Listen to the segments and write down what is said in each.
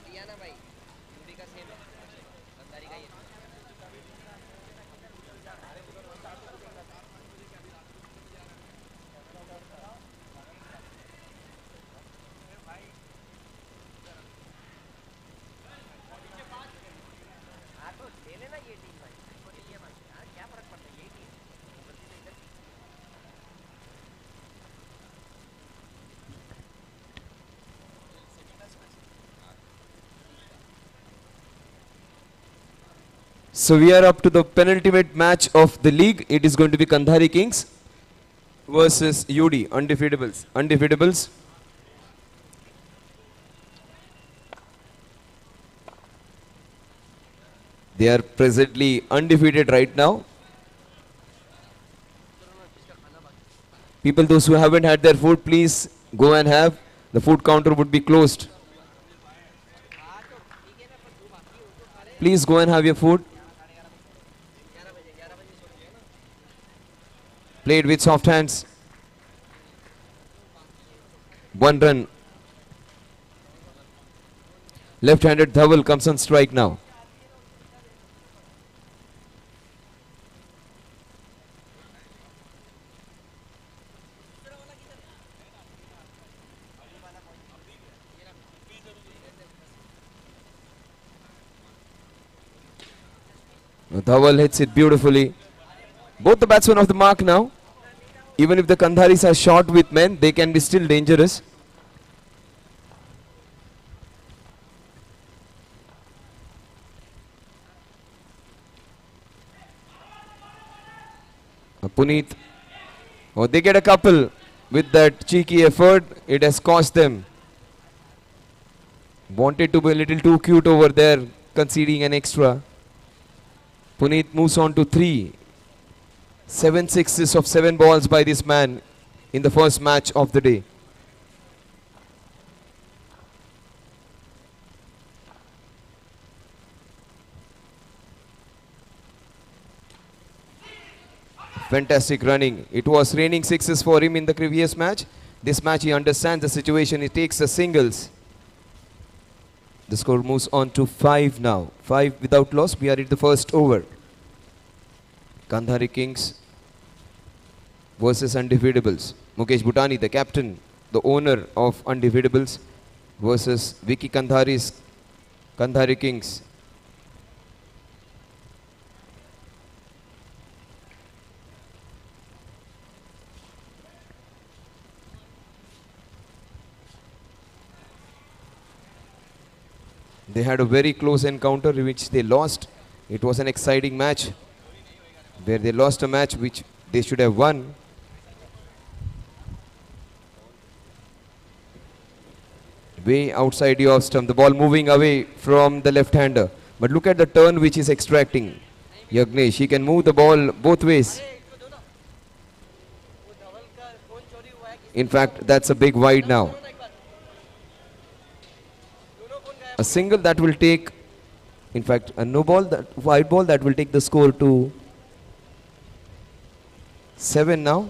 दिया ना भाई, यूडी का सेम है, कंधारी का ये हाँ तो ले लेना ये टीम भाई, इसको नहीं है भाई, हाँ क्या फर्क पड़ता है, ये team So we are up to the penultimate match of the league. It is going to be Kandhari Kings versus UD, Undefeatables. Undefeatables. They are presently undefeated right now. People, those who haven't had their food, please go and have. The food counter would be closed. Please go and have your food. Played with soft hands. One run. Left-handed Dhaval comes on strike now. Dhaval hits it beautifully. Both the batsmen off the mark now. Even if the Kandharis are short with men, they can be still dangerous. Puneet. Oh, they get a couple with that cheeky effort. It has cost them. Wanted to be a little too cute over there, conceding an extra. Puneet moves on to 3. 7 sixes of 7 balls by this man in the first match of the day. Fantastic running. It was raining sixes for him in the previous match. This match he understands the situation. He takes the singles. The score moves on to 5 now. 5 without loss. We are at the first over. Kandhari Kings versus Undefeatables. Mukesh Bhutani, the captain, the owner of Undefeatables, versus Vicky Kandhari's Kandhari Kings. They had a very close encounter in which they lost. It was an exciting match where they lost a match which they should have won. Way outside the off stump, the ball moving away from the left-hander. But look at the turn which is extracting Yagnesh. He can move the ball both ways. In fact, that's a big wide now. A single that will take, in fact, a no ball, that wide ball that will take the score to 7 now.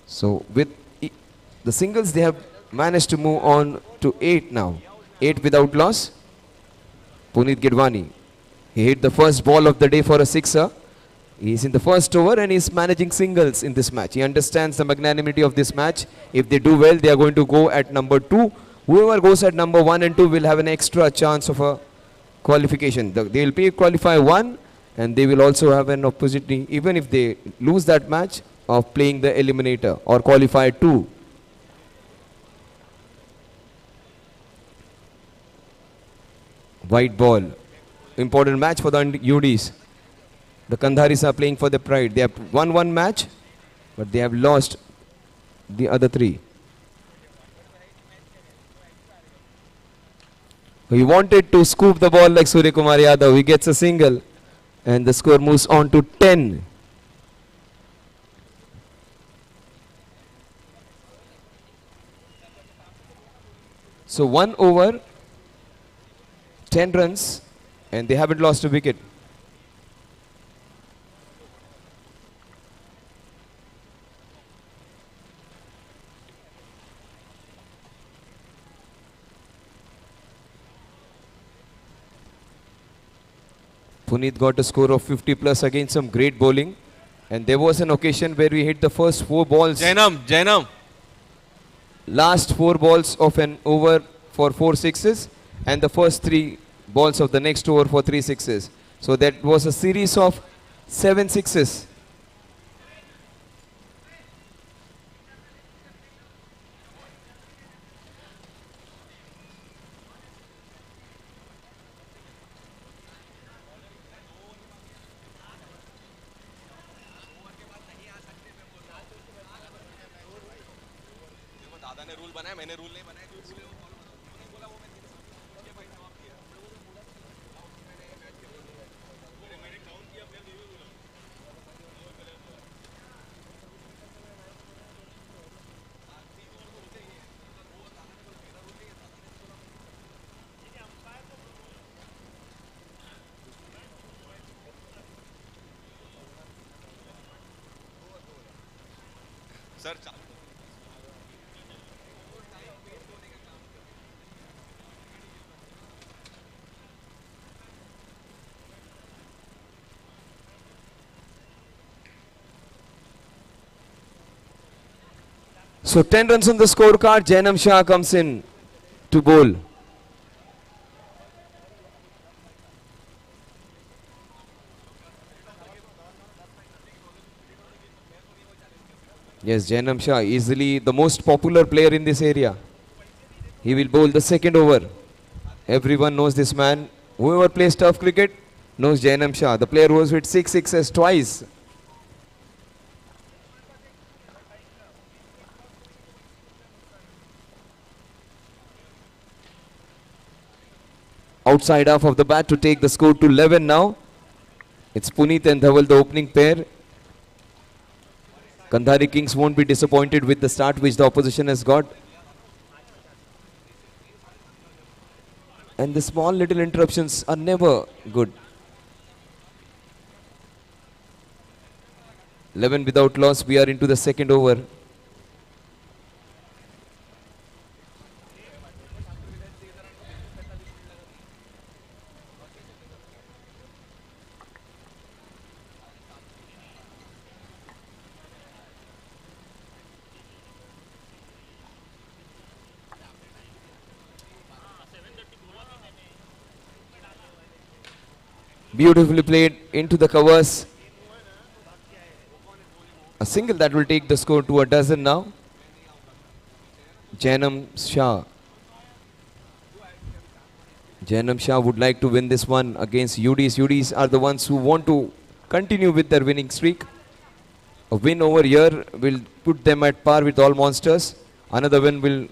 So with The singles, they have managed to move on to 8 now. 8 without loss. Puneet Gidwani. He hit the first ball of the day for a sixer. He's in the first over and he's managing singles in this match. He understands the magnanimity of this match. If they do well, they are going to go at number 2. Whoever goes at number 1 and 2 will have an extra chance of a qualification. They will qualify 1 and they will also have an opportunity, even if they lose that match, of playing the eliminator or qualify 2. White ball. Important match for the UDs. The Kandharis are playing for their pride. They have won one match, but they have lost the other 3. He wanted to scoop the ball like Surya Kumar Yadav. He gets a single and the score moves on to 10. So 1 over, 10 runs, and they haven't lost a wicket. Puneet got a score of 50 plus against some great bowling. And there was an occasion where we hit the first 4 balls. Jainam. Last 4 balls of an over for 4 sixes. And the first 3 balls of the next over for 3 sixes. So that was a series of 7 sixes. Sir, So 10 runs on the scorecard. Jainam Shah comes in to bowl. Yes, Jainam Shah, easily the most popular player in this area. He will bowl the second over. Everyone knows this man. Whoever plays tough cricket knows Jainam Shah. The player who has hit 6 sixes twice. Outside half of the bat to take the score to 11 now. It's Puneet and Dhaval, the opening pair. Kandhari Kings won't be disappointed with the start which the opposition has got. And the small little interruptions are never good. 11 without loss. We are into the second over. Beautifully played into the covers. A single that will take the score to a dozen now. Jainam Shah. Jainam Shah would like to win this one against UDs. UDs are the ones who want to continue with their winning streak. A win over here will put them at par with all monsters. Another win will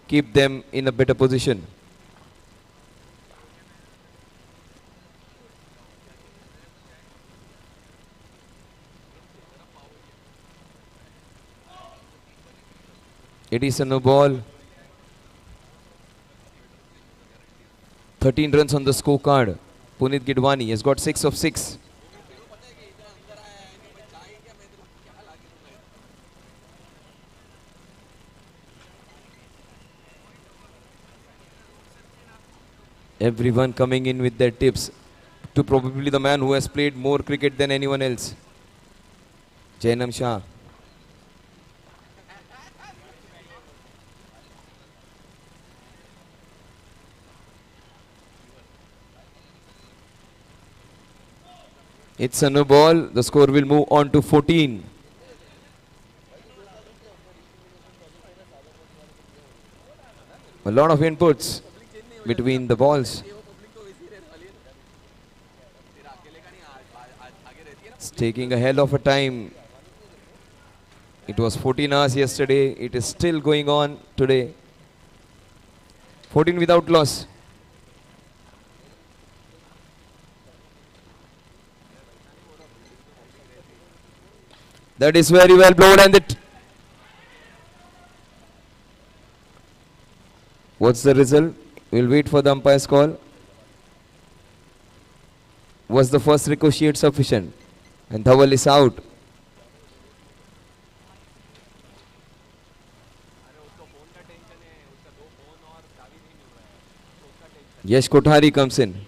keep them in a better position. It is a no ball. 13 runs on the scorecard. Puneet Gidwani has got 6 of 6. Everyone coming in with their tips to probably the man who has played more cricket than anyone else. Jainam Shah. It's a no ball. The score will move on to 14. A lot of inputs between the balls. It's taking a hell of a time. It was 14 hours yesterday. It is still going on today. 14 without loss. That is very well blown, and it. What's the result? We'll wait for the umpire's call. Was the first ricochet sufficient? And Dhawal is out. Yash Kothari comes in.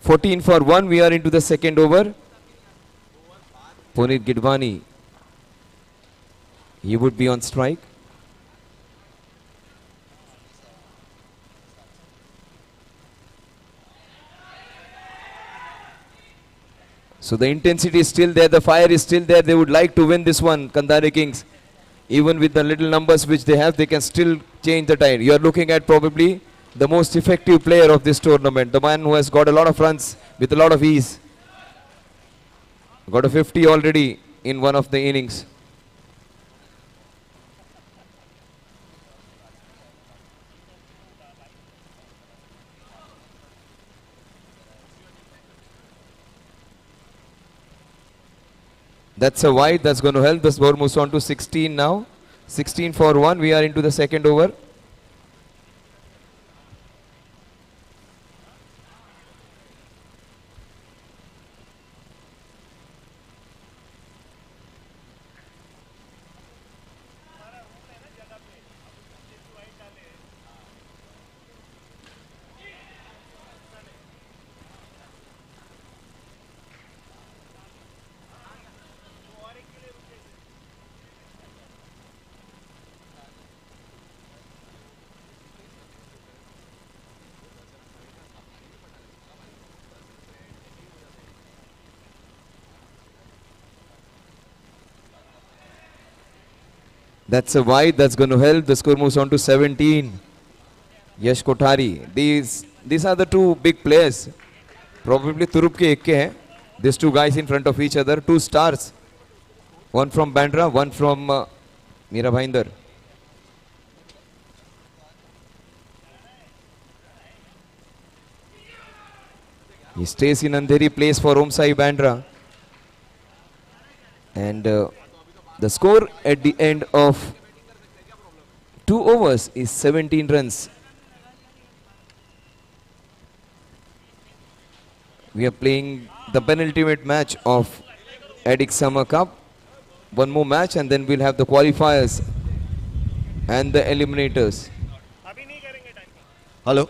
Fourteen for 1. We are into the second over. Puneet Gidwani. He would be on strike. So the intensity is still there, the fire is still there. They would like to win this one, Kandhari Kings. Even with the little numbers which they have, they can still change the tide. You are looking at probably the most effective player of this tournament, the man who has got a lot of runs with a lot of ease. Got a 50 already in one of the innings. That's a wide, that's going to help. The score moves on to 16 now. 16 for 1. We are into the second over. That's a wide, that's going to help. The score moves on to 17. Yash Kothari. These are the two big players. Probably Turup ke Ikke hai. These two guys in front of each other. Two stars. One from Bandra, one from Mira Bhainder. He stays in Andheri, plays for Om Sai Bandra. And the score at the end of 2 overs is 17 runs. We are playing the penultimate match of ADDICTS Summer Cup. One more match and then we'll have the qualifiers and the eliminators. Hello.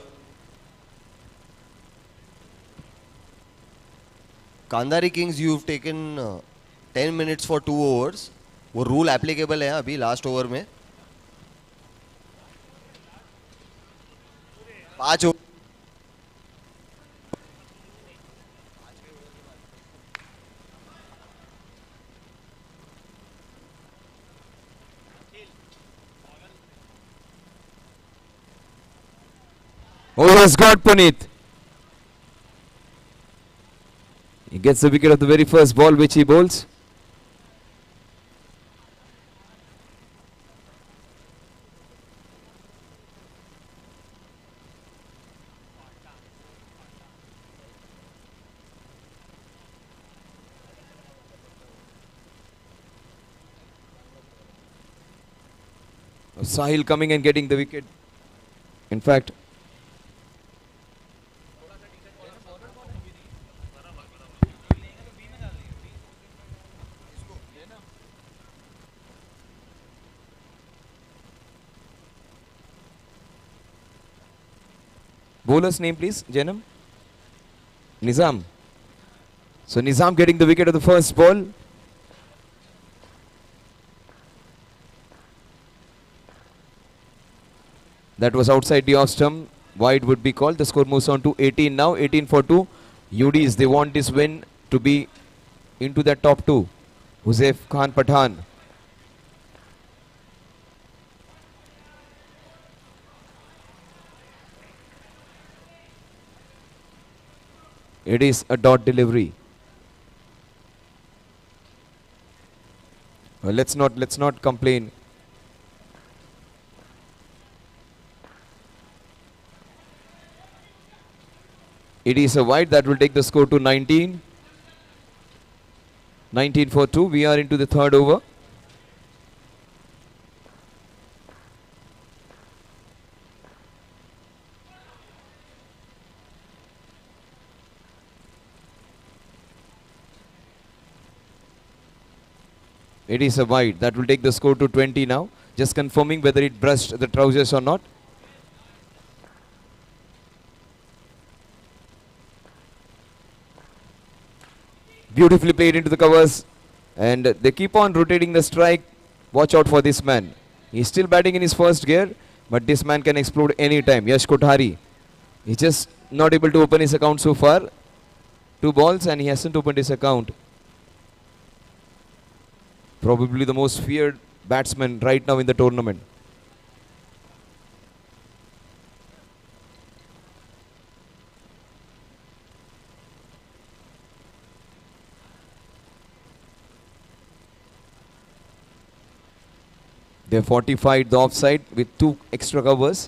Kandhari Kings, you've taken 10 minutes for 2 overs. वो rule applicable है अभी last over में 5 over. Oh, has got Puneet. Gets the wicket of the very first ball which he bowls. Sahil coming and getting the wicket. In fact, bowler's name please, Janam. Nizam. So Nizam getting the wicket of the first ball. That was outside the off stump. Wide would be called. The score moves on to 18 now. 18 for 2. UDs, they want this win to be into the top 2. Huzef Khan Pathan. It is a dot delivery. Well, let's not complain. It is a wide that will take the score to 19. 19 for 2. We are into the third over. It is a wide that will take the score to 20 now. Just confirming whether it brushed the trousers or not. Beautifully played into the covers, and they keep on rotating the strike. Watch out for this man. He's still batting in his first gear, but this man can explode anytime. Yash Kothari. He's just not able to open his account so far. 2 balls and he hasn't opened his account. Probably the most feared batsman right now in the tournament. They fortified the offside with 2 extra covers.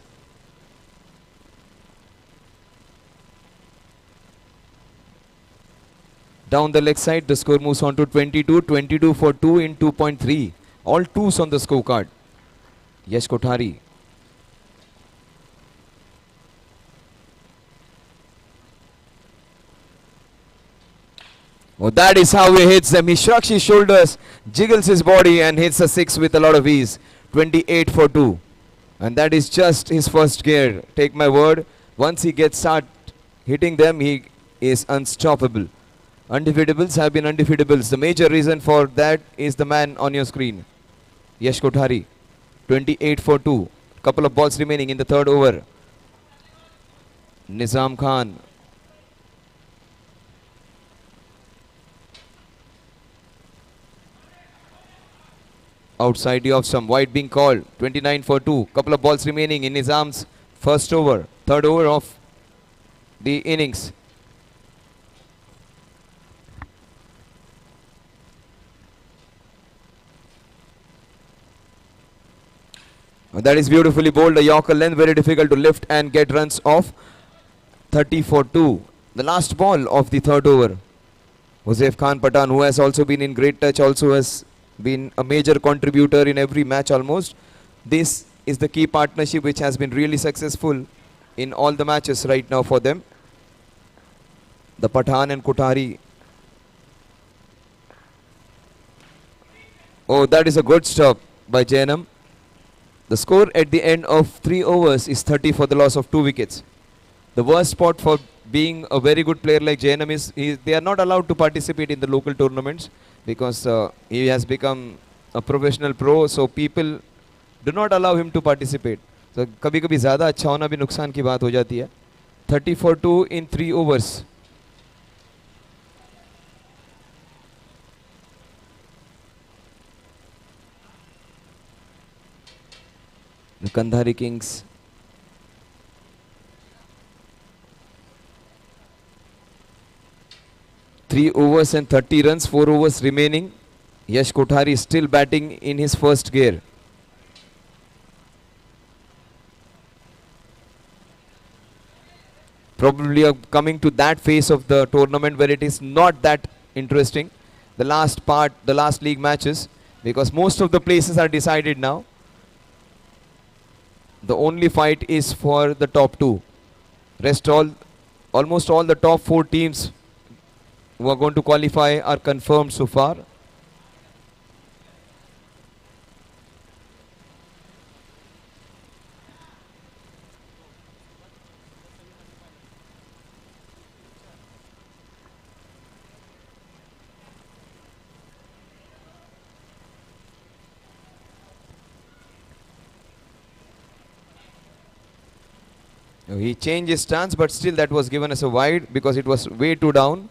Down the leg side, the score moves on to 22. 22 for 2 in 2.3. All 2s on the scorecard. Yash Kothari. Oh, that is how he hits them. He shrugs his shoulders, jiggles his body and hits a 6 with a lot of ease. 28 for 2. And that is just his first gear. Take my word. Once he gets start hitting them, he is unstoppable. Undefeatables have been undefeatables. The major reason for that is the man on your screen. Yash Kothari. 28 for 2. Couple of balls remaining in the third over. Nizam Khan. Outside the off stump, wide being called. 29 for 2. Couple of balls remaining in Nizam's first over. Third over of the innings. That is beautifully bowled. A Yorker length, very difficult to lift and get runs off. 30 for 2. The last ball of the third over. Huzef Khan Pathan, who has also been in great touch, also has been a major contributor in every match almost. This is the key partnership which has been really successful in all the matches right now for them. The Pathan and Kothari. Oh, that is a good stop by Jainam. The score at the end of 3 overs is 30 for the loss of 2 wickets. The worst spot for being a very good player like Jainam is they are not allowed to participate in the local tournaments because he has become a professional pro, so people do not allow him to participate. So कभी-कभी ज़्यादा अच्छा होना भी नुकसान की बात हो जाती है. 30 for 2 in 3 overs. The Kandhari Kings. 3 overs and 30 runs, 4 overs remaining. Yash Kothari is still batting in his first gear. Probably coming to that phase of the tournament where it is not that interesting. The last league matches, because most of the places are decided now. The only fight is for the top two. Almost all the top 4 teams who are going to qualify are confirmed so far. He changed his stance, but still that was given as a wide because it was way too down.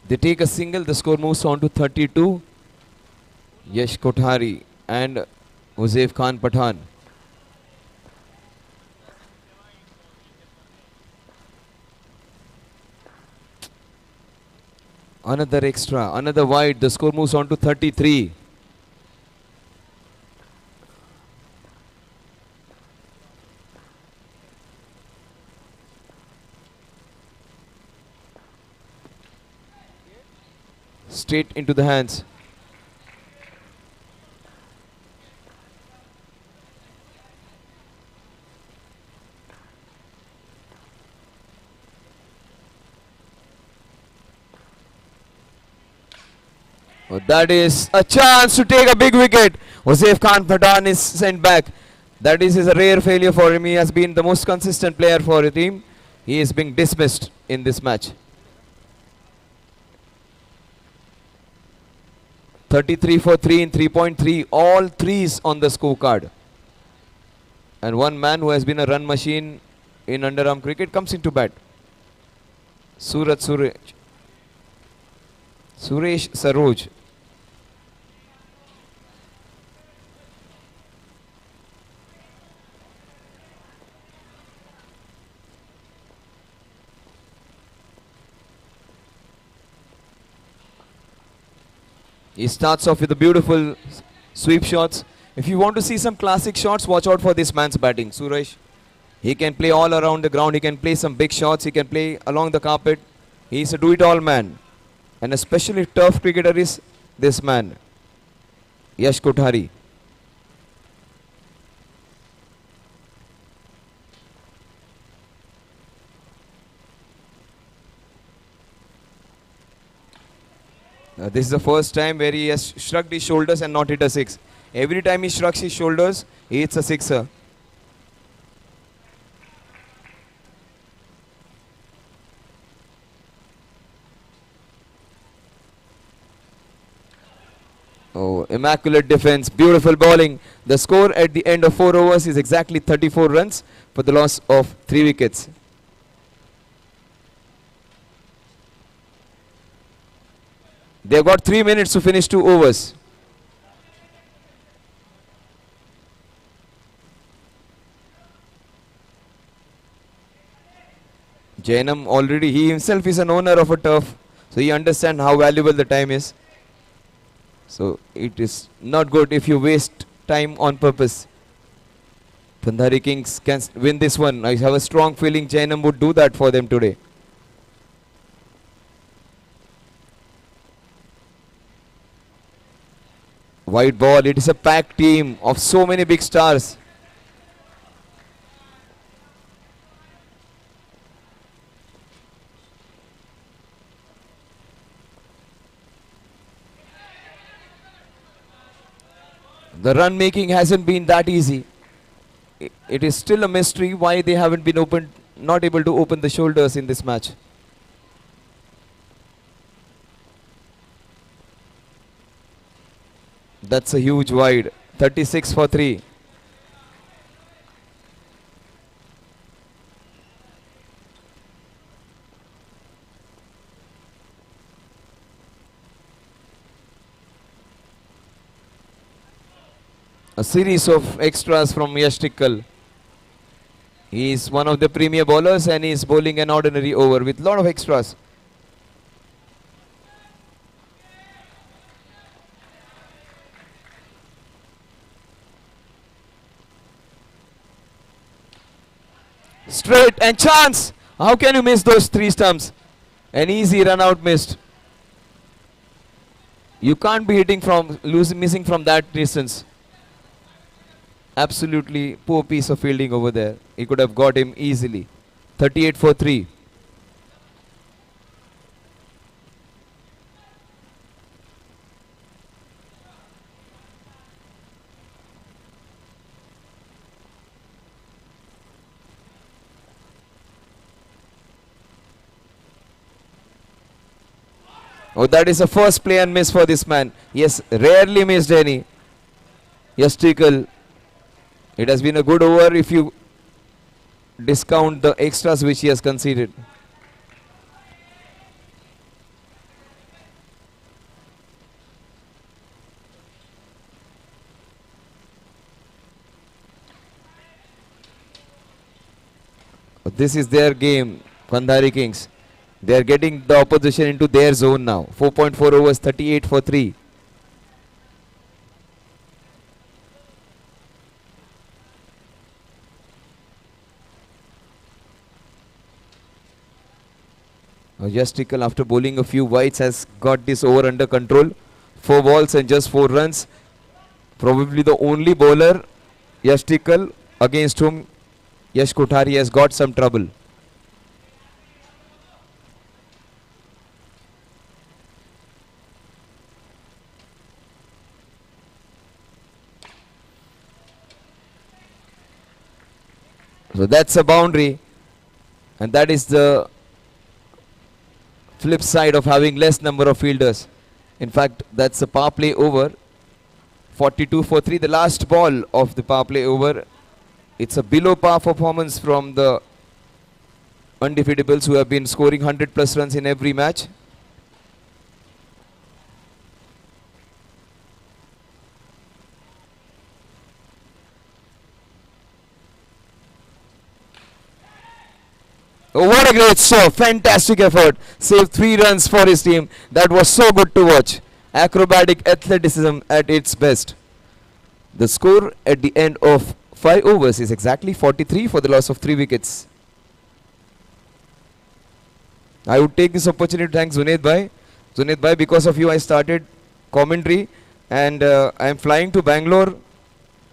They take a single, the score moves on to 32. Yash Kothari and Uzaif Khan Pathan. Another extra, another wide, the score moves on to 33. Straight into the hands. Oh, that is a chance to take a big wicket. Uzaif Khan Pathan is sent back. That is a rare failure for him. He has been the most consistent player for the team. He is being dismissed in this match. 33 for 3 in 3.3, all threes on the scorecard. And one man who has been a run machine in underarm cricket comes into bat. Suresh Saroj. He starts off with the beautiful sweep shots. If you want to see some classic shots, watch out for this man's batting. Suresh, he can play all around the ground. He can play some big shots. He can play along the carpet. He is a do-it-all man. And especially tough cricketer is this man, Yash Kothari. This is the first time where he has shrugged his shoulders and not hit a six. Every time he shrugs his shoulders, he hits a sixer. Oh, immaculate defense, beautiful bowling. The score at the end of 4 overs is exactly 34 runs for the loss of 3 wickets. They have got 3 minutes to finish 2 overs. Jainam already, he himself is an owner of a turf, so he understands how valuable the time is. So it is not good if you waste time on purpose. Kandhari Kings can win this one. I have a strong feeling Jainam would do that for them today. White ball, it is a packed team of so many big stars. The run making hasn't been that easy. It is still a mystery why they haven't been not able to open the shoulders in this match. That's a huge wide. 36 for 3. A series of extras from Yashtikal. He is one of the premier bowlers and he is bowling an ordinary over with lot of extras. Straight and chance. How can you miss those 3 stumps? An easy run out missed. You can't be hitting from missing from that distance. Absolutely poor piece of fielding over there. He could have got him easily. 38 for 3. Oh, that is a first play and miss for this man. Yes, rarely missed any. Yashtikal. It has been a good over if you discount the extras which he has conceded. This is their game, Kandhari Kings. They are getting the opposition into their zone now. 4.4 overs, 38 for 3. Yashtikal, after bowling a few wides, has got this over under control. 4 balls and just 4 runs. Probably the only bowler, Yashtikal, against whom Yash Kothari has got some trouble. So that's a boundary, and that is the flip side of having less number of fielders. In fact, that's a power play over. 42 for 3, the last ball of the power play over. It's a below par performance from the Undefeatables, who have been scoring 100 plus runs in every match. Oh, what a great shot. Fantastic effort. Saved 3 runs for his team. That was so good to watch. Acrobatic athleticism at its best. The score at the end of 5 overs is exactly 43 for the loss of 3 wickets. I would take this opportunity to thank Zunaid Bhai. Zunaid Bhai, because of you I started commentary, and I am flying to Bangalore,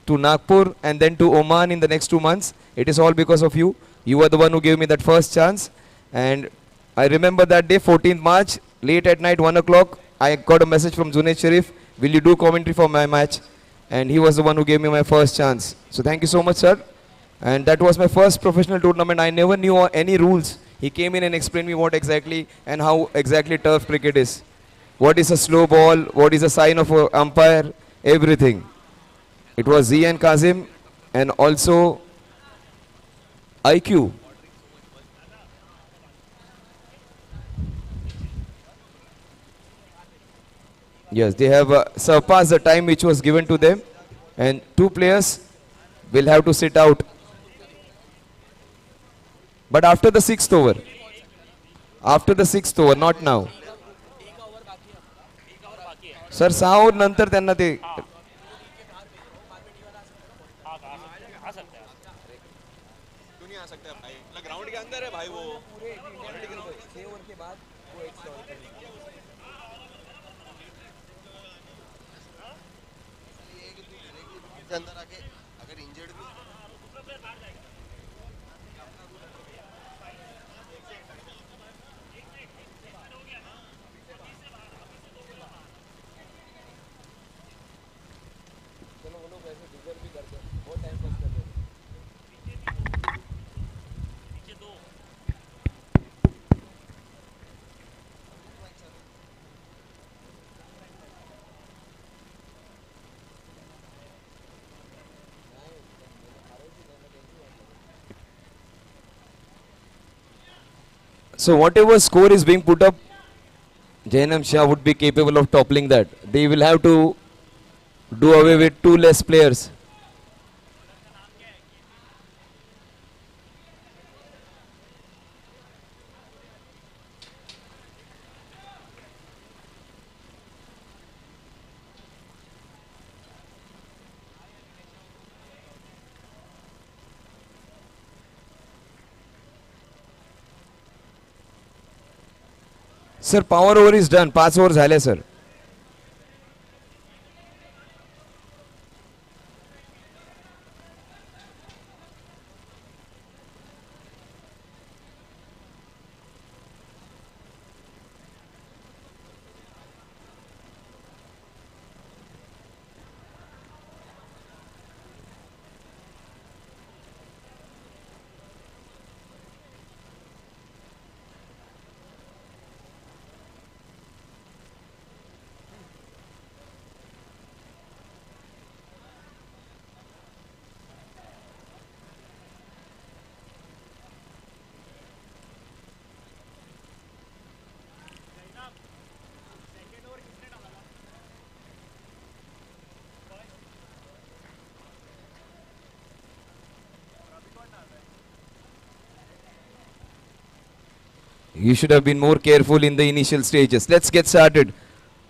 to Nagpur, and then to Oman in the next 2 months. It is all because of you. You were the one who gave me that first chance, and I remember that day, 14th March, late at night, 1 o'clock, I got a message from Junaid Sharif, will you do commentary for my match? And he was the one who gave me my first chance. So thank you so much, sir. And that was my first professional tournament. I never knew any rules. He came in and explained me what exactly and how exactly turf cricket is. What is a slow ball, what is a sign of an umpire, everything. It was Z and Kazim, and also IQ. Yes, they have surpassed the time which was given to them, and 2 players will have to sit out. But after the 6th over. After the 6th over, not now. Sir, 6 over नंतर त्यांना ते ground के अंदर है भाई वो अंदर आके अगर इंजर्ड भी So whatever score is being put up, Jainam Shah would be capable of toppling that. They will have to do away with two less players. Sir, power over is done. 5 overs झाले sir. You should have been more careful in the initial stages. Let's get started.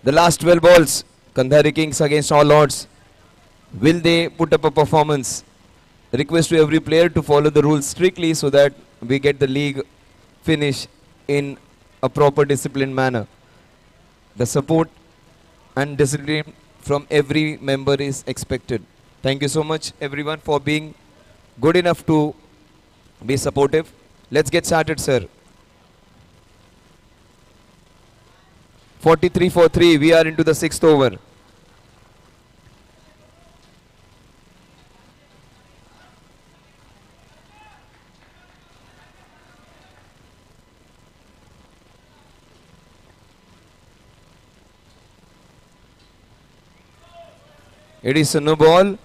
The last 12 balls. Kandhari Kings against all odds. Will they put up a performance? Request to every player to follow the rules strictly so that we get the league finish in a proper disciplined manner. The support and discipline from every member is expected. Thank you so much everyone for being good enough to be supportive. Let's get started, sir. 43 for 3. We are into the 6th over. It is a no ball.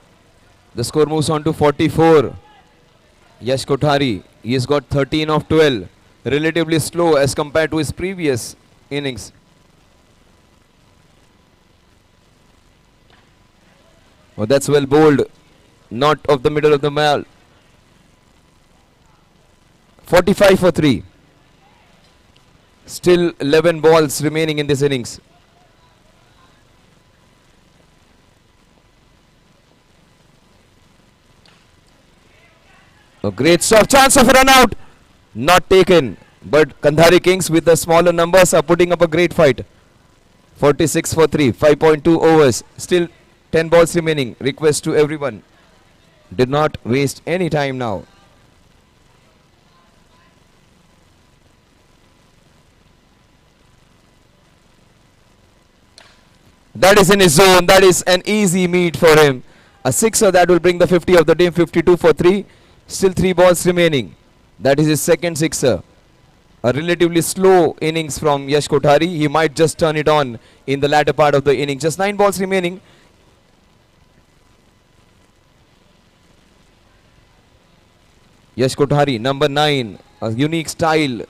The score moves on to 44. Yash Kothari, he has got 13 of 12. Relatively slow as compared to his previous innings. Oh, that's well bowled. Not of the middle of the mall. 45 for 3. Still 11 balls remaining in this innings. A great stop. Chance of a run out. Not taken. But Kandhari Kings with the smaller numbers are putting up a great fight. 46 for 3. 5.2 overs. Still 10 balls remaining. Request to everyone. Did not waste any time now. That is in his zone. That is an easy meet for him. A sixer that will bring the 50 of the team. 52 for 3. Still 3 balls remaining. That is his second sixer. A relatively slow innings from Yash Kothari. He might just turn it on in the latter part of the inning. Just 9 balls remaining. Yash Kothari, number 9. A unique style.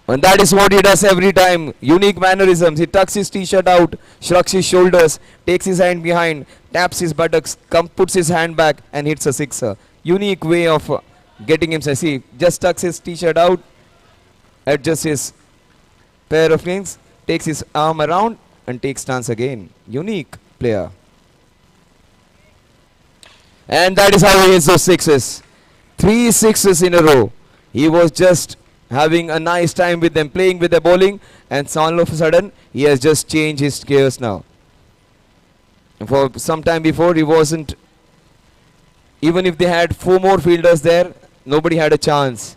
And that is what he does every time. Unique mannerisms. He tucks his t-shirt out, shrugs his shoulders, takes his hand behind, taps his buttocks, puts his hand back and hits a sixer. Unique way of getting him. See, just tucks his t-shirt out, adjusts his pair of wings, takes his arm around and takes stance again. Unique player. And that is how he hits those sixes. 3 sixes in a row. He was just having a nice time with them, playing with the bowling, and all of a sudden he has just changed his gears now. For some time before he wasn't, even if they had 4 more fielders there, nobody had a chance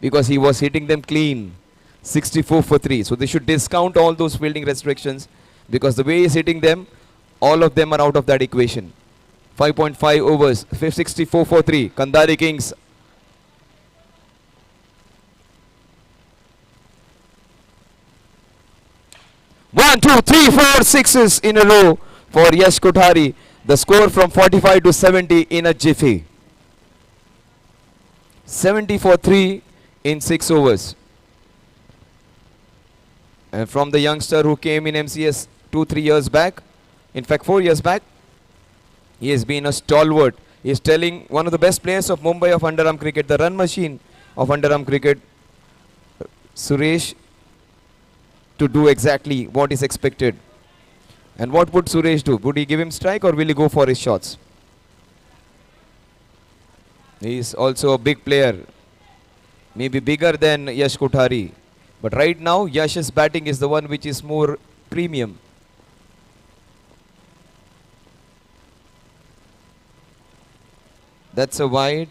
because he was hitting them clean. 64 for 3. So they should discount all those fielding restrictions because the way he's hitting them, all of them are out of that equation. 5.5 overs, 64 for 3. Kandhari Kings. One, two, three, 4 sixes in a row for Yash Kothari. The score from 45 to 70 in a jiffy. 70 for 3 in 6 overs. And from the youngster who came in MCS 2-3 years back, in fact 4 years back, he has been a stalwart. He is telling one of the best players of Mumbai of underarm cricket, the run machine of underarm cricket, Suresh, to do exactly what is expected. And what would Suresh do? Would he give him strike or will he go for his shots? He is also a big player, maybe bigger than Yash Kothari. But right now, Yash's batting is the one which is more premium. That's a wide.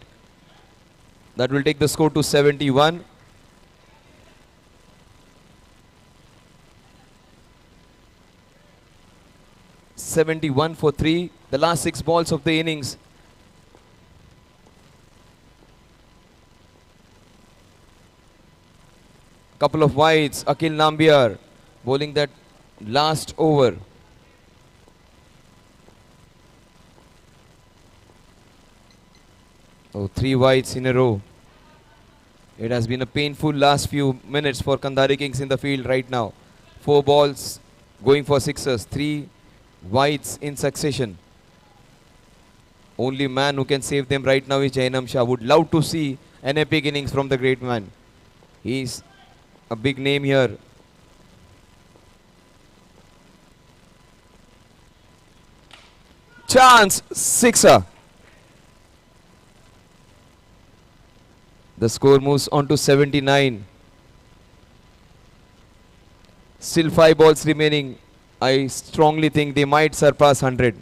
That will take the score to 71. (71 for 3). The last 6 balls of the innings. Couple of wides. Akil Nambiar bowling that last over. Oh, 3 wides in a row. It has been a painful last few minutes for Kandhari Kings in the field right now. 4 balls going for sixes, 3 wides in succession. Only man who can save them right now is Jainam Shah. Would love to see an epic innings from the great man. He's a big name here. Chance, sixer. The score moves on to 79. Still 5 balls remaining. I strongly think they might surpass 100.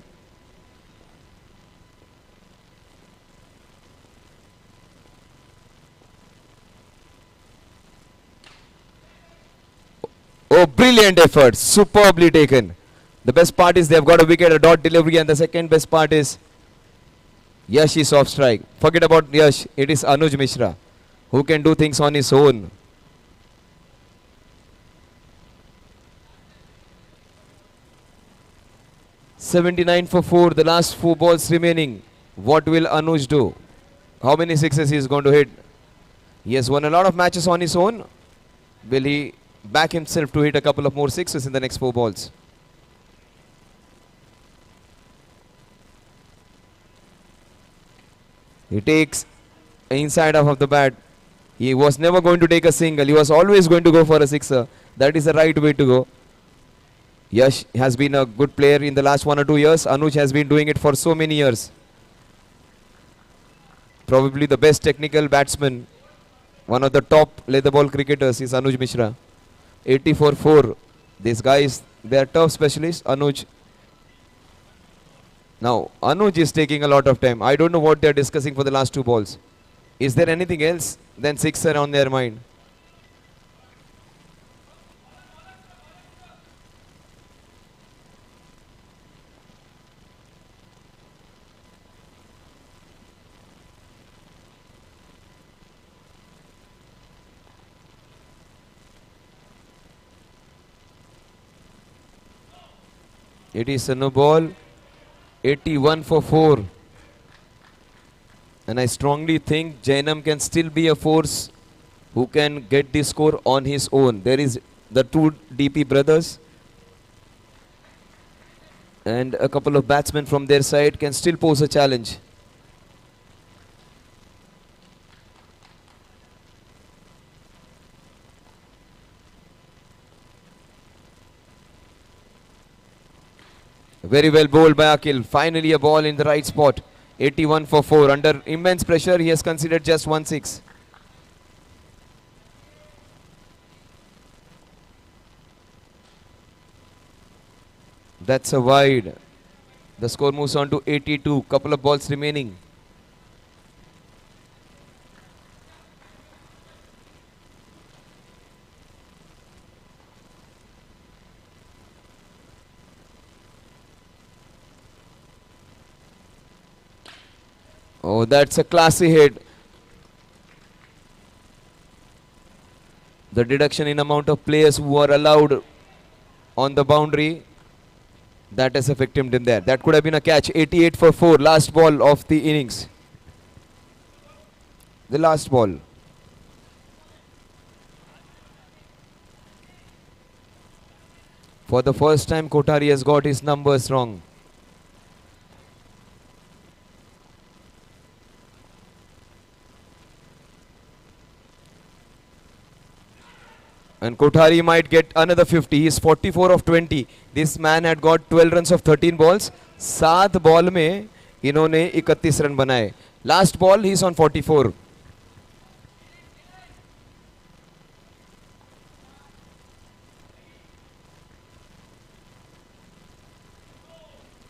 Oh, brilliant effort. Superbly taken. The best part is they've got a wicket, a dot delivery, and the second best part is Yash is off strike. Forget about Yash. It is Anuj Mishra who can do things on his own. (79 for 4). The last 4 balls remaining. What will Anuj do? How many sixes he is going to hit? He has won a lot of matches on his own. Will he back himself to hit a couple of more sixes in the next 4 balls? He takes inside half of the bat. He was never going to take a single. He was always going to go for a sixer. That is the right way to go. Yash has been a good player in the last 1 or 2 years. Anuj has been doing it for so many years. Probably the best technical batsman. One of the top leather ball cricketers is Anuj Mishra. 84-4. These guys, they are tough specialists. Anuj. Now, Anuj is taking a lot of time. I don't know what they are discussing for the last 2 balls. Is there anything else than sixer on their mind? It is a no ball. 81 for 4. And I strongly think Jainam can still be a force who can get the score on his own. There is the 2 DP brothers and a couple of batsmen from their side can still pose a challenge. Very well bowled by Akil. Finally a ball in the right spot. 81 for 4. Under immense pressure, he has conceded just 1 6. That's a wide. The score moves on to 82. Couple of balls remaining. Oh, that's a classy hit. The deduction in amount of players who are allowed on the boundary. That has affected him there. That could have been a catch. 88 for 4. Last ball of the innings. The last ball. For the first time, Kandhari has got his numbers wrong. And Kandhari might get another 50. He is 44 of 20. This man had got 12 runs of 13 balls. 7 ball में इन्होंने 31 run बनाए. Last ball he is on 44.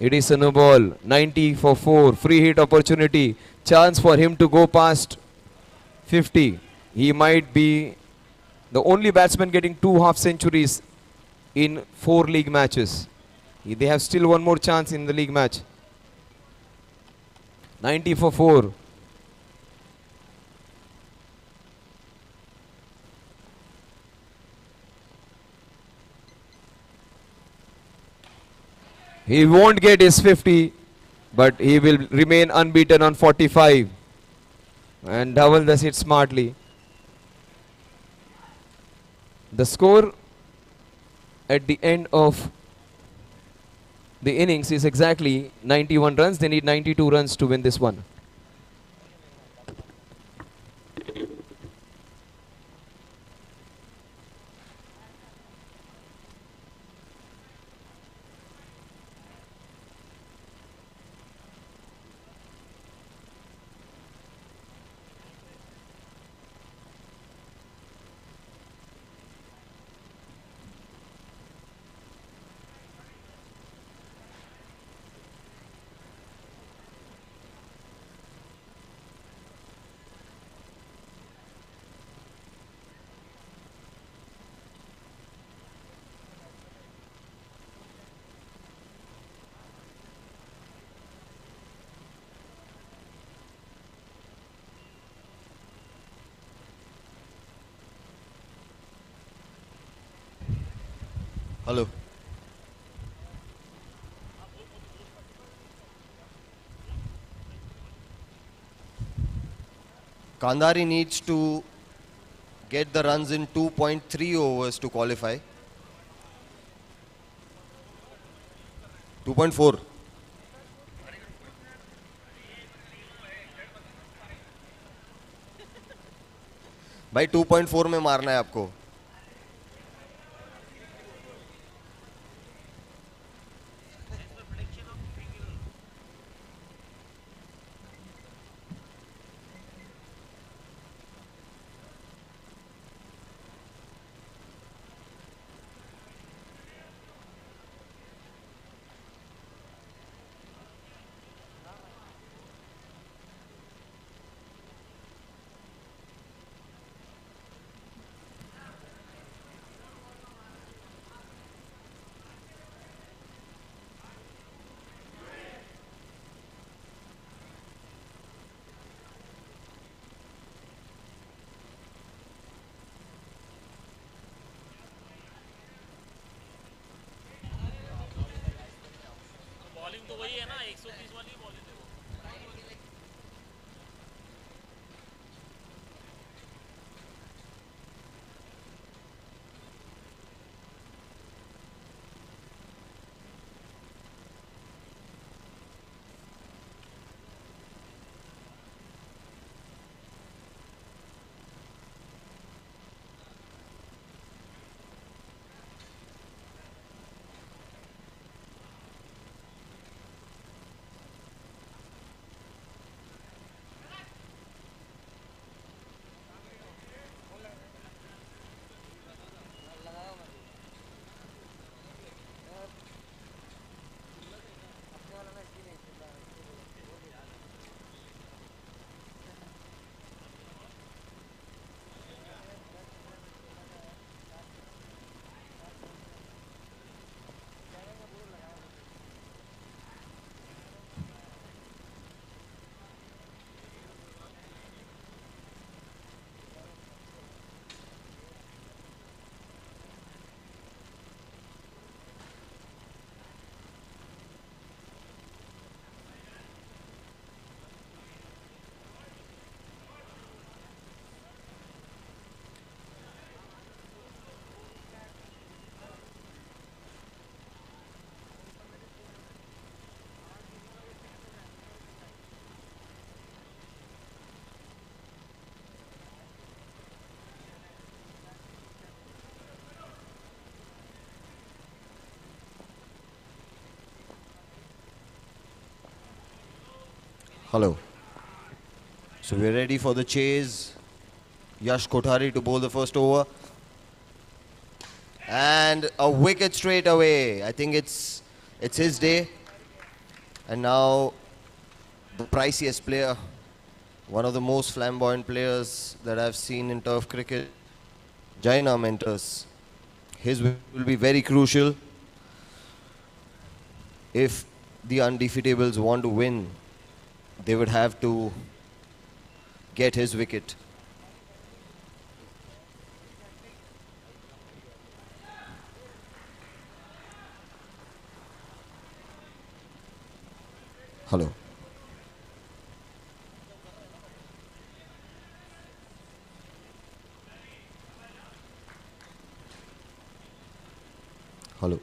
It is a no ball. 90 for 4. Free hit opportunity. Chance for him to go past 50. He might be the only batsman getting 2 half centuries in 4 league matches. They have still one more chance in the league match. 90 for 4. He won't get his 50, but he will remain unbeaten on 45. And Dhaval does it smartly. The score at the end of the innings is exactly 91 runs. They need 92 runs to win this one. Hello. Kandhari needs to get the runs in 2.3 overs to qualify. 2.4. भाई 2.4 में मारना है आपको. Bowling तो वही है ना 130 वाली बॉलिंग है वो. Hello. So we're ready for the chase. Yash Kothari to bowl the first over. And a wicket straight away. I think it's his day. And now the priciest player, one of the most flamboyant players that I've seen in turf cricket, Jainam enters. His will be very crucial if the Undefeatables want to win. They would have to get his wicket. Hello. Hello.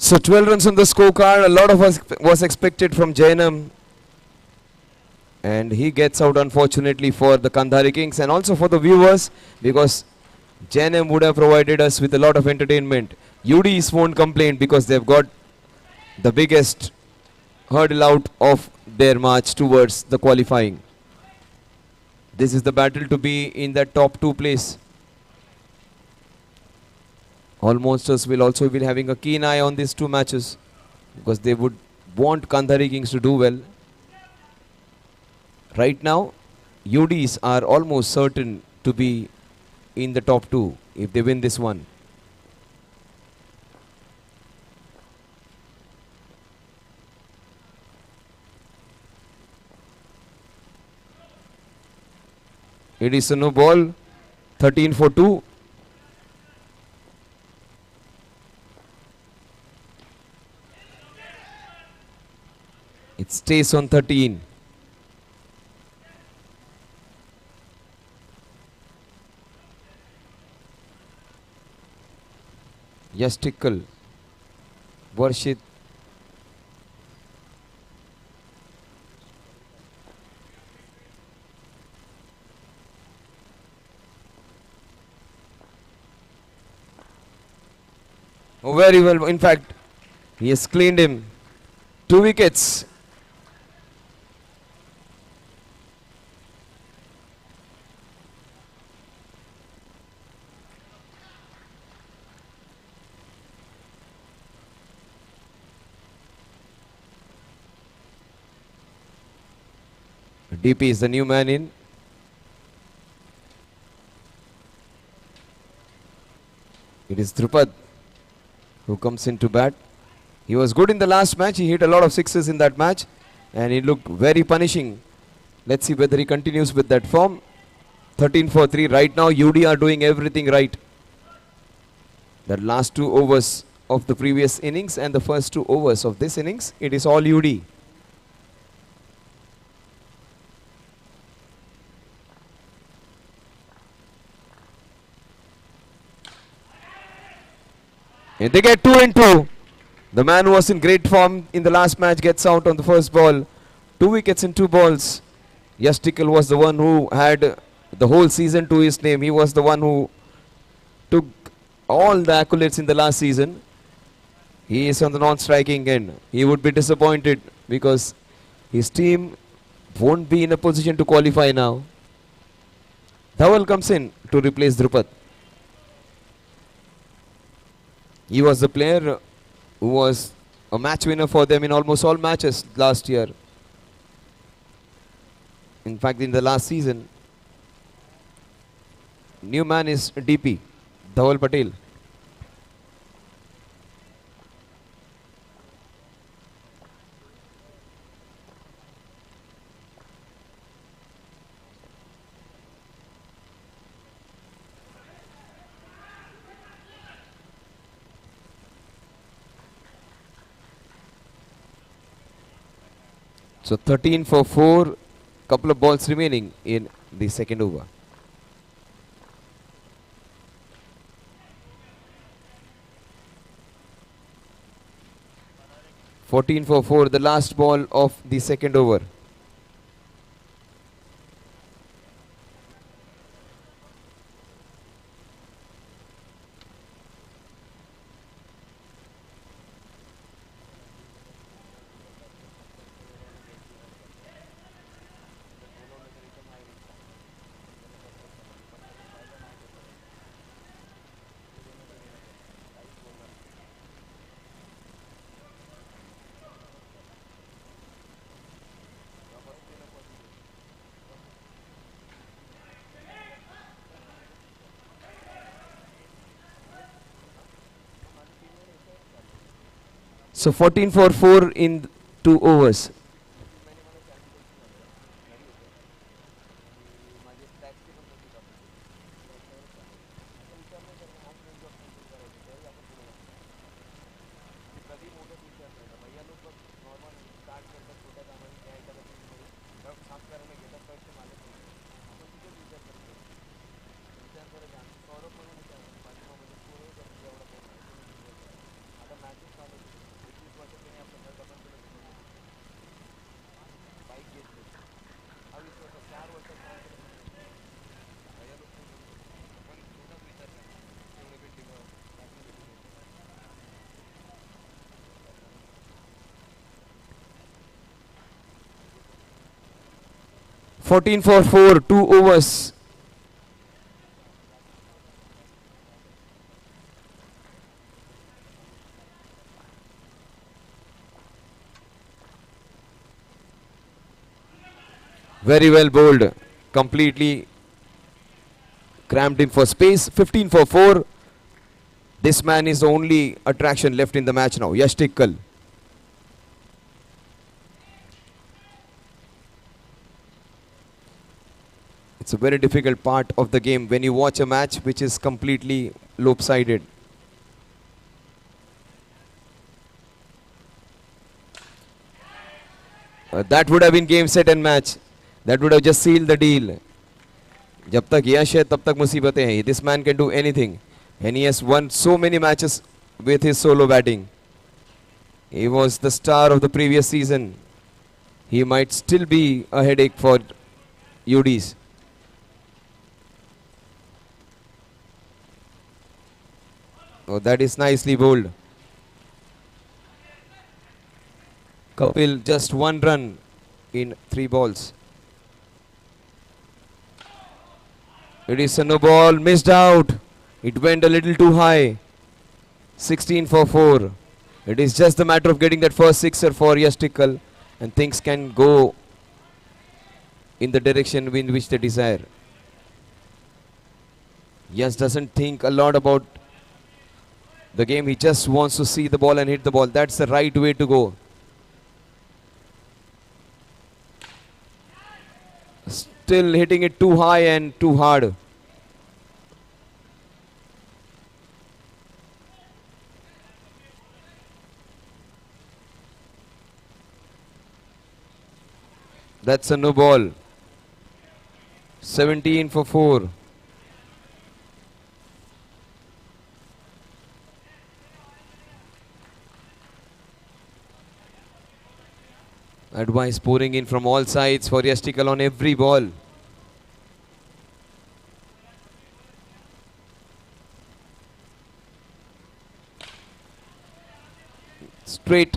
So 12 runs on the scorecard. A lot of us was expected from Jainam. And he gets out unfortunately for the Kandhari Kings and also for the viewers, because Jainam would have provided us with a lot of entertainment. UDs won't complain because they've got the biggest hurdle out of their march towards the qualifying. This is the battle to be in that top 2 place. All monsters will also be having a keen eye on these 2 matches because they would want Kandhari Kings to do well. Right now, UDs are almost certain to be in the top 2 if they win this one. It is a no ball, 13 for 2. It stays on 13. Yashtikal. Varshit. Oh, very well. In fact, he has cleaned him. 2 wickets. DP is the new man in. It is Drupad who comes into bat. He was good in the last match. He hit a lot of sixes in that match and he looked very punishing. Let's see whether he continues with that form. 13 for 3. Right now UD are doing everything right. The last 2 overs of the previous innings and the first 2 overs of this innings, it is all UD. And they get 2 and 2. The man who was in great form in the last match gets out on the first ball. 2 wickets in 2 balls. Yashtikal was the one who had the whole season to his name. He was the one who took all the accolades in the last season. He is on the non-striking end. He would be disappointed because his team won't be in a position to qualify now. Dhawal comes in to replace Drupad. He was the player who was a match winner for them in almost all matches last year. In fact, in the last season. New man is DP, Dhawal Patel. So 13 for 4, couple of balls remaining in the second over. (14 for 4), the last ball of the second over. So 14 for 4 in 2 overs. (14 for 4), 2 overs. Very well bowled. Completely crammed him for space. 15 for 4. This man is the only attraction left in the match now. Yashtikal. It's a very difficult part of the game when you watch a match which is completely lopsided. That would have been game, set and match. That would have just sealed the deal. जब तक यश है तब तक मुसीबतें हैं. This man can do anything and he has won so many matches with his solo batting. He was the star of the previous season. He might still be a headache for UDs. Oh, that is nicely bowled. Kapil just 1 run in 3 balls. It is a no ball, missed out. It went a little too high. 16 for 4. It is just a matter of getting that first sixer for Yashtikal, and things can go in the direction in which they desire. Yash doesn't think a lot about the game. He just wants to see the ball and hit the ball. That's the right way to go. Still hitting it too high and too hard. That's a no ball. 17 for 4. Advice pouring in from all sides for Yashtikal on every ball. Straight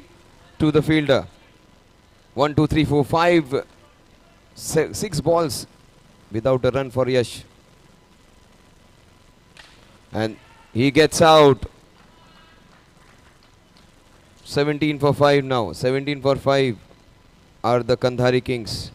to the fielder. 1, 2, 3, 4, 5, 6 balls without a run for Yash. And he gets out. 17 for 5 now. 17 for 5 are the Kandhari Kings.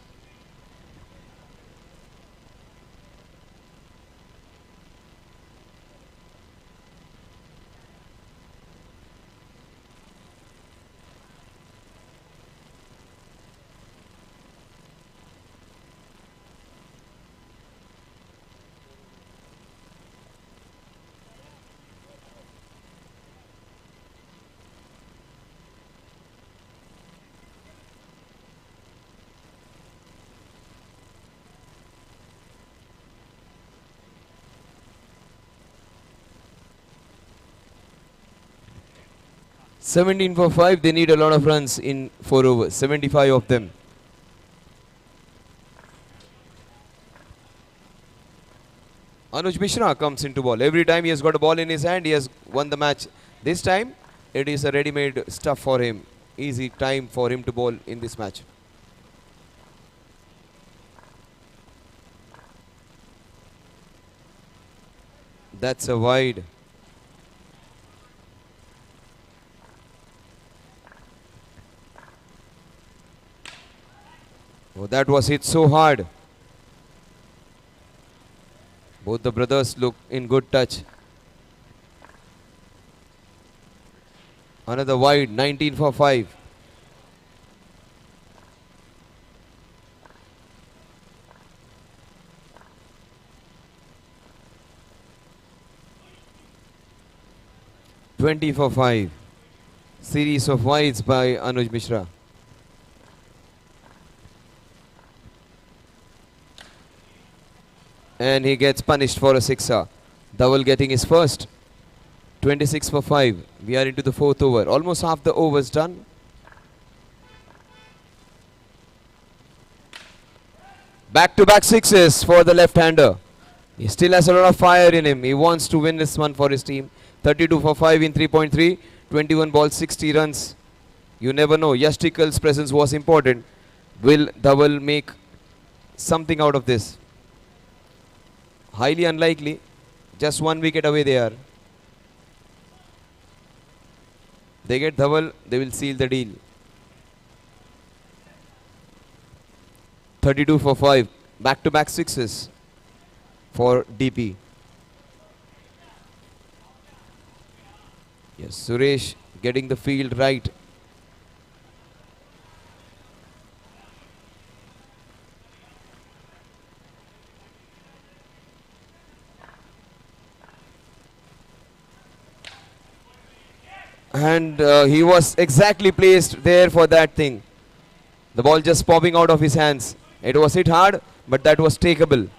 (17 for 5). They need a lot of runs in 4 overs. 75 of them. Anuj Mishra comes into ball. Every time he has got a ball in his hand, he has won the match. This time, it is a ready-made stuff for him. Easy time for him to bowl in this match. That's a wide. Oh, that was hit so hard. Both the brothers look in good touch. Another wide, 19 for 5. (20 for 5). Series of wides by Anuj Mishra. And he gets punished for a sixer. Dhaval getting his first. 26 for 5. We are into the 4th over. Almost half the overs done. Back-to-back sixes for the left-hander. He still has a lot of fire in him. He wants to win this one for his team. 32 for 5 in 3.3. 21 balls, 60 runs. You never know. Yashtikal's presence was important. Will Dhaval make something out of this? Highly unlikely. Just 1 wicket away they are. They get Dhaval, they will seal the deal. 32 for 5. Back-to-back sixes for DP. Yes, Suresh getting the field right. And he was exactly placed there for that thing. The ball just popping out of his hands. It was hit hard, but that was takeable.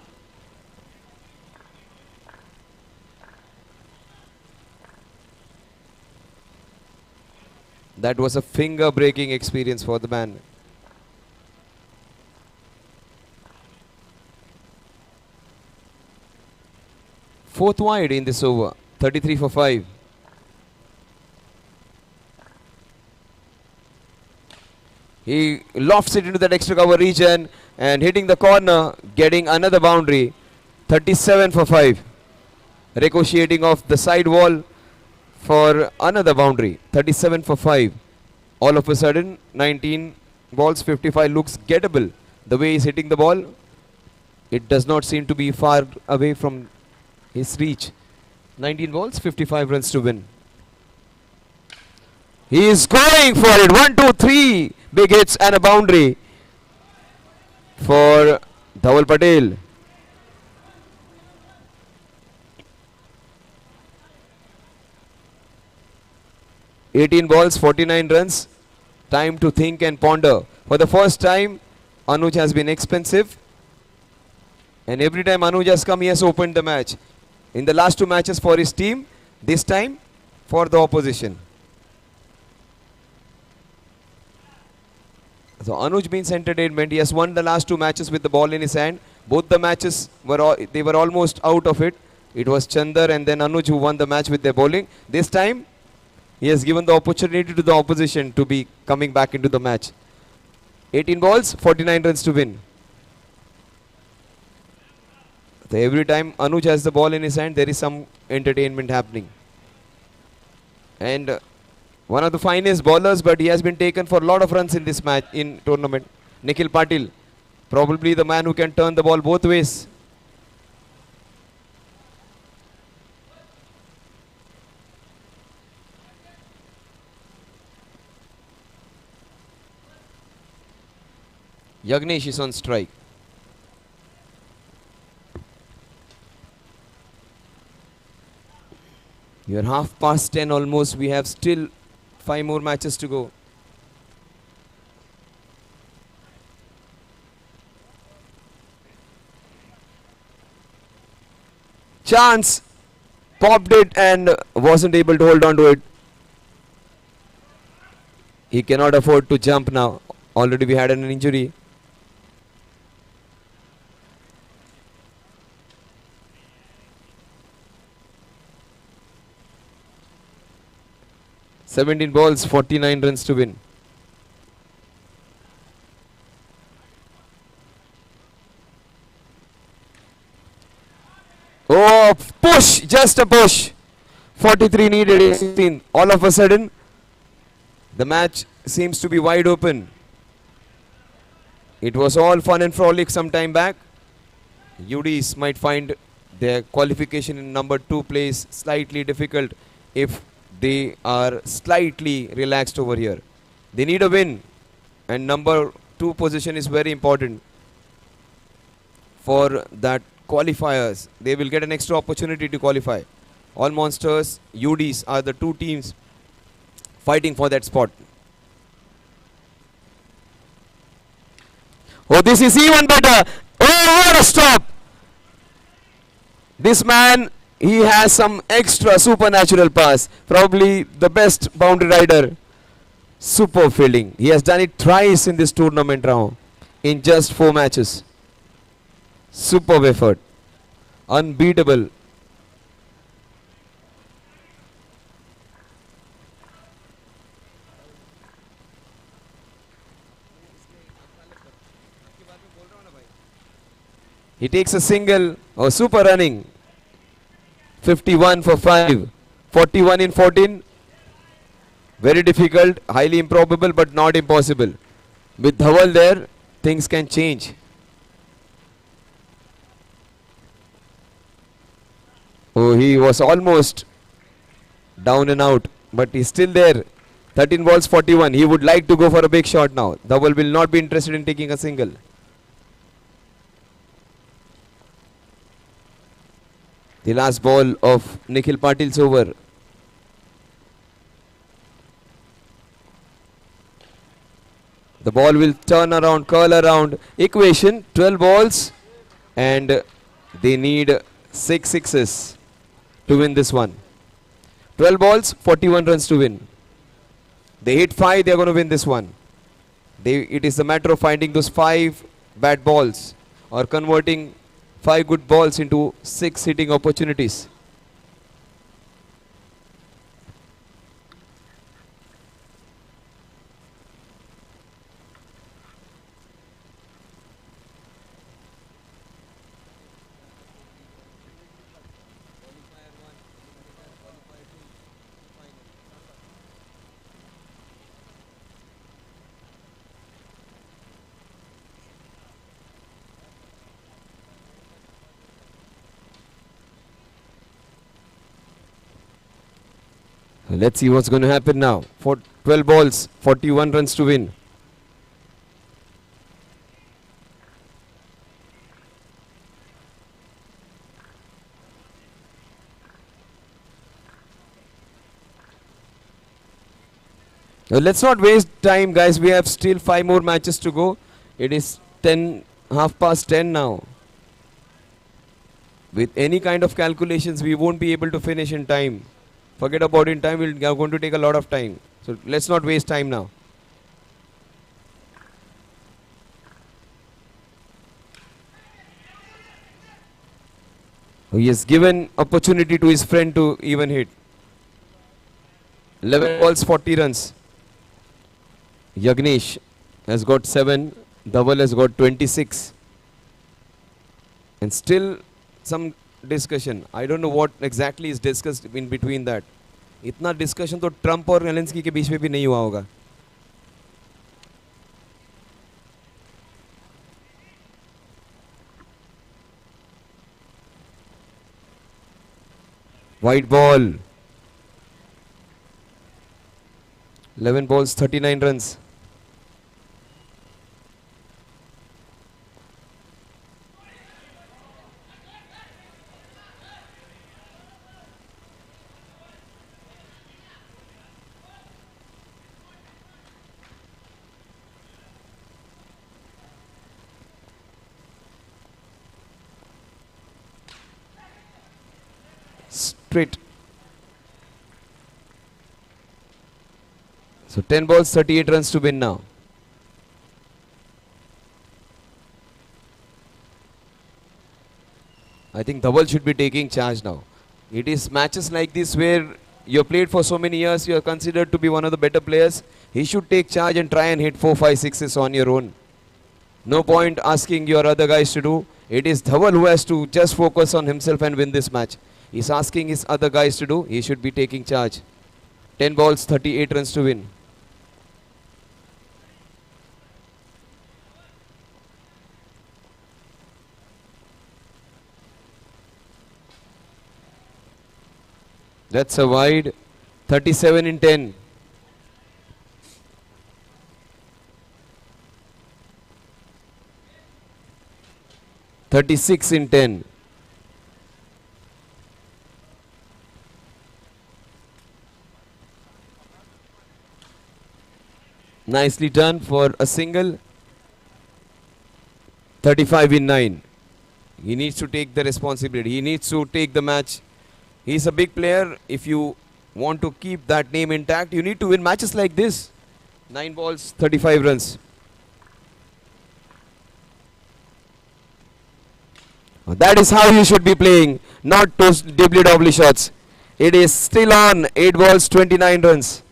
That was a finger-breaking experience for the man. Fourth wide in this over, 33 for 5. He lofts it into that extra cover region and hitting the corner, getting another boundary, 37 for 5. Ricocheting off the side wall for another boundary, 37 for 5. All of a sudden, 19 balls, 55 looks gettable. The way he's hitting the ball, it does not seem to be far away from his reach. 19 balls, 55 runs to win. He is going for it. 1, 2, 3 big hits and a boundary for Dhawal Patel. "18 balls, 49 runs. Time to think and ponder." For the first time, Anuj has been expensive. And every time Anuj has come, he has opened the match. In the last 2 matches for his team, this time for the opposition. So Anuj means entertainment. He has won the last 2 matches with the ball in his hand. Both the matches they were almost out of it. It was Chandar and then Anuj who won the match with their bowling. This time he has given the opportunity to the opposition to be coming back into the match. 18 balls, 49 runs to win. So every time Anuj has the ball in his hand, there is some entertainment happening. And one of the finest bowlers, but he has been taken for a lot of runs in this match, in tournament. Nikhil Patil, probably the man who can turn the ball both ways. Yagnesh is on strike. We are 10:30 almost. We have still 5 more matches to go. Chance popped it and wasn't able to hold on to it. He cannot afford to jump now. Already we had an injury. "17 balls, 49 runs to win." Oh, push, just a push. 43 needed, 16. All of a sudden, the match seems to be wide open. It was all fun and frolic some time back. UDs might find their qualification in number 2 place slightly difficult if they are slightly relaxed over here. They need a win, and number 2 position is very important for that qualifiers. They will get an extra opportunity to qualify. All Monsters, UDs are the 2 teams fighting for that spot. Oh, this is even better. Oh, what a stop. This man, he has some extra supernatural pass. Probably the best boundary rider. Super fielding. He has done it thrice in this tournament round in just 4 matches. Superb effort. Unbeatable. He takes a single. Oh, super running. 51 for 5. 41 in 14. Very difficult, highly improbable, but not impossible. With Dhawal there, things can change. Oh, he was almost down and out, but he's still there. 13 balls, 41. He would like to go for a big shot now. Dhawal will not be interested in taking a single. The last ball of Nikhil Patil's over. The ball will turn around, curl around. Equation, 12 balls, and they need 6 sixes to win this one. 12 balls, 41 runs to win. They hit 5, they are going to win this one. It is a matter of finding those 5 bad balls or converting 5 good balls into 6 hitting opportunities. Let's see what's going to happen now. For 12 balls, 41 runs to win. Now let's not waste time, guys. We have still 5 more matches to go. It is 10, half past 10 now. With any kind of calculations, we won't be able to finish in time. Forget about in time, we are going to take a lot of time. So let's not waste time now. He has given opportunity to his friend to even hit. 11 balls, 40 runs. Yagnesh has got 7. Dhaval has got 26. And still some discussion. I don't know what exactly is discussed in between that. इतना discussion तो Trump और Zelensky के बीच में भी नहीं हुआ होगा. White ball. 11 balls, 39 runs. Straight. So 10 balls, 38 runs to win now. I think Dhaval should be taking charge now. It is matches like this where you played for so many years, you are considered to be one of the better players. He should take charge and try and hit 4, 5, 6s on your own. No point asking your other guys to do. It is Dhaval who has to just focus on himself and win this match. He's asking his other guys to do. He should be taking charge. 10 balls, 38 runs to win. That's a wide. 37 in 10. (36 in 10). Nicely done for a single. 35 in 9. He needs to take the responsibility. He needs to take the match. He's a big player. If you want to keep that name intact, you need to win matches like this. 9 balls, 35 runs. That is how you should be playing, not those doubly shots. It is still on. 8 balls, 29 runs.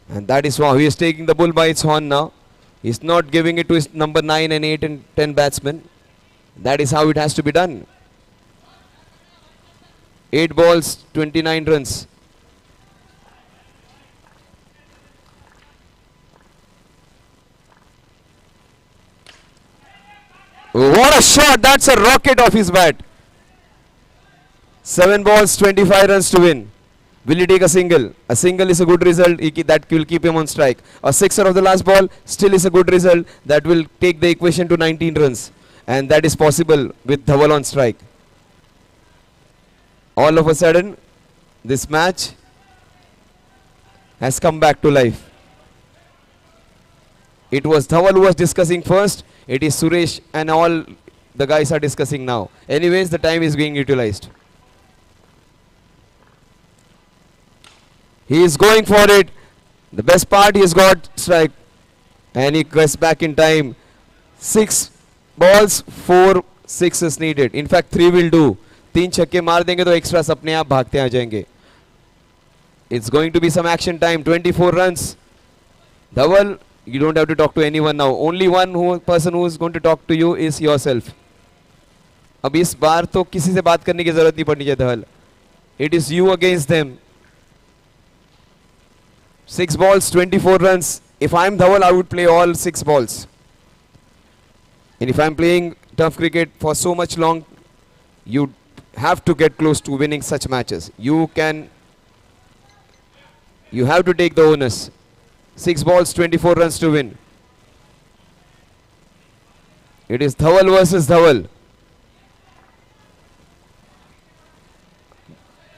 And that is why he is taking the bull by its horn now. He's not giving it to his number 9 and 8 and 10 batsmen. That is how it has to be done. 8 balls, 29 runs. What a shot! That's a rocket off his bat. 7 balls, 25 runs to win. Will he take a single? A single is a good result. That will keep him on strike. A sixer of the last ball still is a good result. That will take the equation to 19 runs. And that is possible with Dhaval on strike. All of a sudden, this match has come back to life. It was Dhaval who was discussing first. It is Suresh and all the guys are discussing now. Anyways, the time is being utilized. He is going for it. The best part, he's got strike. And he gets back in time. 6 balls, 4 sixes needed. In fact, 3 will do. 3 छक्के मार देंगे तो extras अपने आप भागते आ जाएंगे. It's going to be some action time. 24 runs. Dhaval, you don't have to talk to anyone now. Only one person who is going to talk to you is yourself. अब इस बार तो किसी से बात करने की जरूरत नहीं पड़नी चाहिए धवल. It is you against them. 6 balls, 24 runs. If I'm Dhaval, I would play all 6 balls. And if I'm playing tough cricket for so much long, you have to get close to winning such matches. You have to take the onus. 6 balls, 24 runs to win. It is Dhaval versus Dhaval.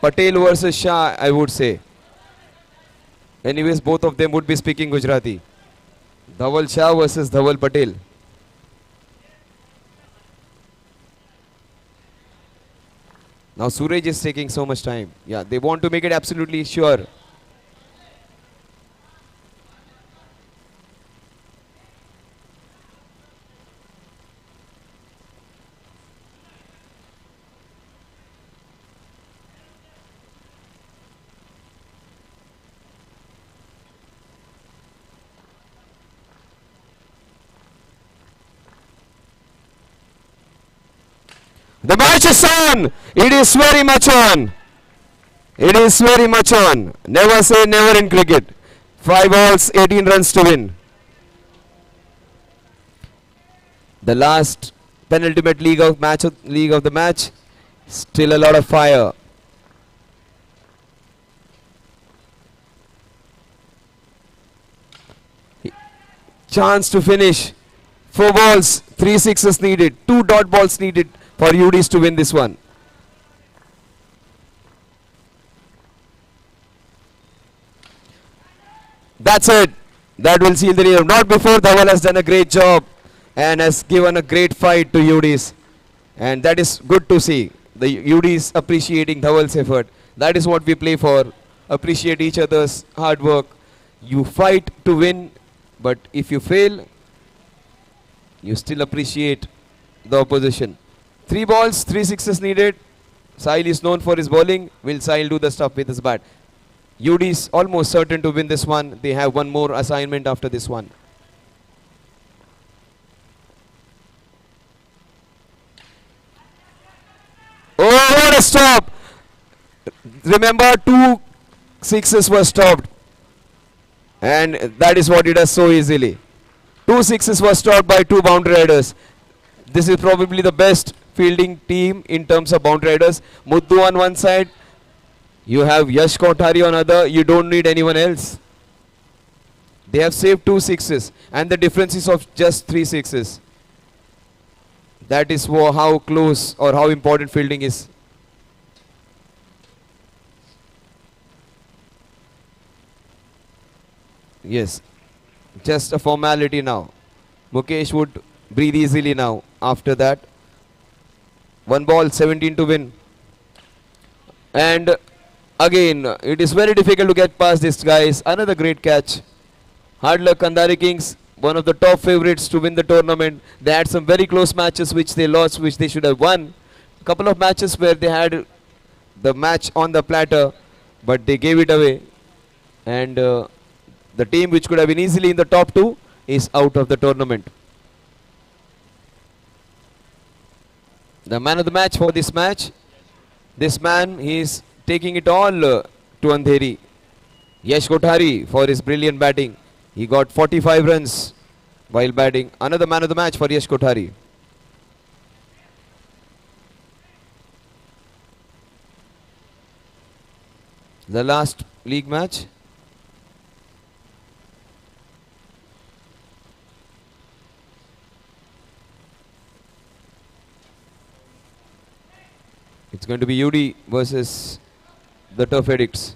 Patel versus Shah, I would say. Anyways, both of them would be speaking Gujarati. Dhaval Shah versus Dhaval Patel. Now Suraj is taking so much time. Yeah, they want to make it absolutely sure. The match is on. It is very much on. It is very much on. Never say never in cricket. 5 balls, 18 runs to win. The last penultimate league of the match. Still a lot of fire. Chance to finish. 4 balls, 3 sixes needed. 2 dot balls needed for UDs to win this one. That's it. That will seal the deal. Not before Dhaval has done a great job and has given a great fight to UDs. And that is good to see. The UDs appreciating Dhaval's effort. That is what we play for. Appreciate each other's hard work. You fight to win, but if you fail, you still appreciate the opposition. 3 balls, 3 sixes needed. Sahil is known for his bowling. Will Sahil do the stuff with his bat? UD is almost certain to win this one. They have one more assignment after this one. Oh, what a stop! Remember, 2 sixes were stopped. And that is what he does so easily. 2 sixes were stopped by 2 boundary riders. This is probably the best fielding team in terms of boundary riders. Muddu on one side, you have Yash Kandhari on other. You don't need anyone else. They have saved 2 sixes, and the difference is of just 3 sixes. That is how close or how important fielding is. Yes, just a formality now. Mukesh would breathe easily now after that. 1 ball, 17 to win. And again, it is very difficult to get past these guys. Another great catch. Hard luck, Kandhari Kings, one of the top favorites to win the tournament. They had some very close matches which they lost, which they should have won. A couple of matches where they had the match on the platter, but they gave it away. And the team which could have been easily in the top 2 is out of the tournament. The man of the match for this match, this man, he is taking it all to Andheri. Yash Kandhari for his brilliant batting. He got 45 runs while batting. Another man of the match for Yash Kandhari. The last league match. It's going to be UD versus the Tough Addicts.